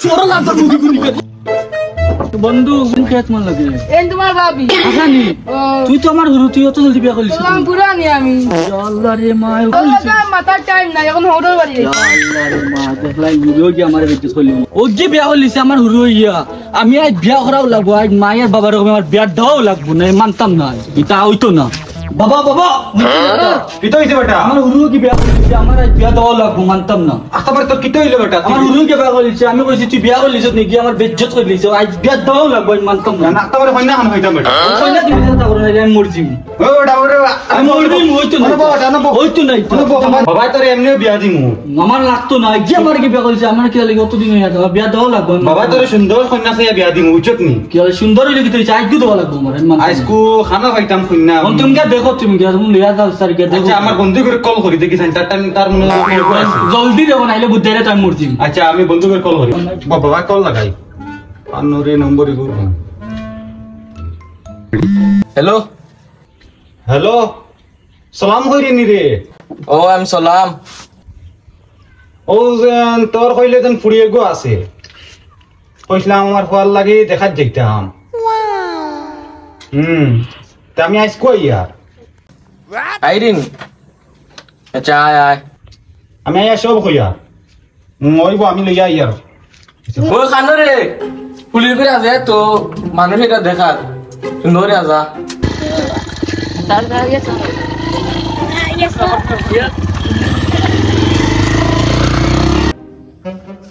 छोरा लागता मुझे गुनी বন্ধু কেত মান লাগে এই তোমার ভাবি আসানি তুই তো আমার গুরু তুই অত জলদি বিয়া করলিস তোলাম পুরানি আমি আল্লাহ রে মা মাথার টাইম নাই এখন হোটেল বাড়ি আল্লাহ রে মা দেখলাই গুরু কি আমার বিজনেস করলি ও যে বিয়া করলিস আমার গুরু হইয়া আমি আজ বিয়া করাও লাগবো আজ মায়ের বাবার রকম আমার বিয়া দাও লাগবো না মানতাম না এটা হইতো না বাবা বাবা কিতো হইছে বেটা আমার গুরু কি বিয়া করলিস আমার আজ বিয়া দাও লাগবো মানতাম না আবার তোর কিতো হইলো বেটা আমার গুরু কি বিয়া করলিস আমি কইছি তুই বিয়া করলিস নাকি আমার বেজ্জত করলিস আজ বিয়া দাও লাগবো আমি মানতাম না না আবার হইনা হান হইতাম বেটা কইনা দিবি না তারপরে আমি মরজি ও বেটা ওরে আমি মরবি হইতো না হইতো না বাবা তোর এমনিও বিয়া দিমু আমার লাগতো না যে আমার কি বিয়া করছে আমার কি লাগে কতদিন হয়ে যাবে বিয়া দাও লাগবো বাবা তোর সুন্দর কন্যা চাইয়া বিয়া দিমু উচিত নি কি হলে সুন্দর হইলে কি তুই চাই দিও দাও লাগবো আমার আজকু খানা খাইতাম কন্যা তুমি কে দেখো তুমি কি তুমি লিয়া দাও স্যার কে দেখো আচ্ছা আমার বন্ধু করে কল করি দেখি তার মনে জলদি দেবো নাইলে বুঝাইলে তাই মরজি আচ্ছা আমি বন্ধু করে কল করি বাবা কল লাগাই আন্নরে নম্বরই করব হ্যালো হ্যালো সালাম কইরিনি রে ও আমি সালাম ও যেন তোর কইলে যেন ফুড়িয়ে গো আছে কইছিলাম আমার ফল লাগি দেখাত যাইতাম তা আমি আজ কই ইয়ার আইরিন আচ্ছা আয় আয় আমি আয়া সব কইয়া মইব আমি লইয়া ইয়ার ওই খানো রে পুলিশ করে আছে তো মানুষ এটা দেখার সুন্দর আজা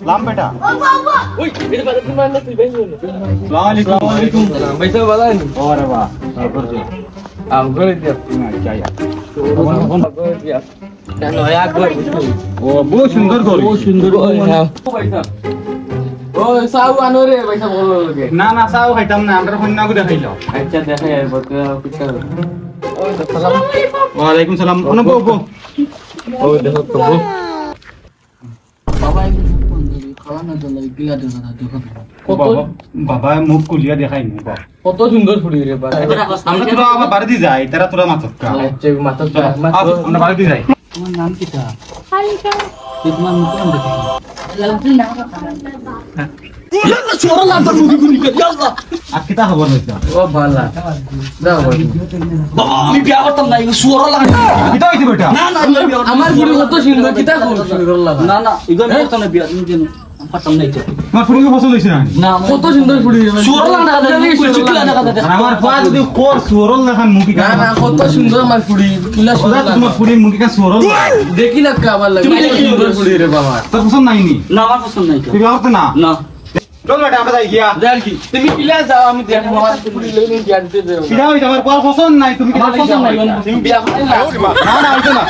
লাম বেটা ওই এর বারে তুমি না তুই ভাই আসসালামু আলাইকুম পয়সা বালান ওরে বাহ তারপর যে আম করে দিয়া আচ্ছা ইয়া করে দিয়া কেন এক ঘর ও বহু সুন্দর করে ও সুন্দর পয়সা ও সাউ আনো রে পয়সা বলো লাগে না না চাও খাইতাম না আমরা কন্যাকে দেখাইলাম আচ্ছা দেখা যাবে পিকচার ও সালাম ওয়ালাইকুম সালাম অনুভব ও দেখো তো বাবা খাওয়া না দিলে বিয়া দেব না দেখো বাবা বাবা মুখ কুলিয়া দেখাই নি বাবা কত সুন্দর ফুড়ি রে বা আমরা তোরা আবার বাড়িতে যাই তারা তোরা মাতকা আচ্ছা মাথা আমরা বাড়িতে যাই তোমার নাম কি তা তোমার নাম দেখি ইয়াল্লা ছোরা লাগতা মুখে গুলি কর ইয়াল্লা আর কিতা খবর হইছে ও ভালা দাও বাবা আমি বিয়া করতাম না এই ছোরা লাগতা কিতা হইছে বেটা না না আমার ফুড়ি কত সুন্দর কিতা সুন্দর লাগা না না ইগো আমি করতাম না বিয়া তুমি কেন করতাম না এটা আমার ফুলকে পছন্দ হইছে না না কত সুন্দর ফুড়ি রে ছোরা লাগতা চিঠি লাগতা আর আমার পা যদি কোর সুরল দেখান মুখি না না কত সুন্দর আমার ফুড়ি কিলা ওরা সুন্দর তোমার ফুড়ি মুখি কা সুরল দেখি না কাবার লাগে তুমি দেখি সুন্দর ফুড়ি রে বাবা তোর পছন্দ নাইনি না আমার পছন্দ নাই তুই বিয়া করতে না না চল বেটা আমরা যাই গিয়া দেখ কি তুমি কিলা যাও আমি দেখো আমার ফুড়ি লইনি জানতে দেব কিটা হইছে আমার পছন্দ নাই তুমি আমার পছন্দ নাই তুমি বিয়া করতে না না না হইছে না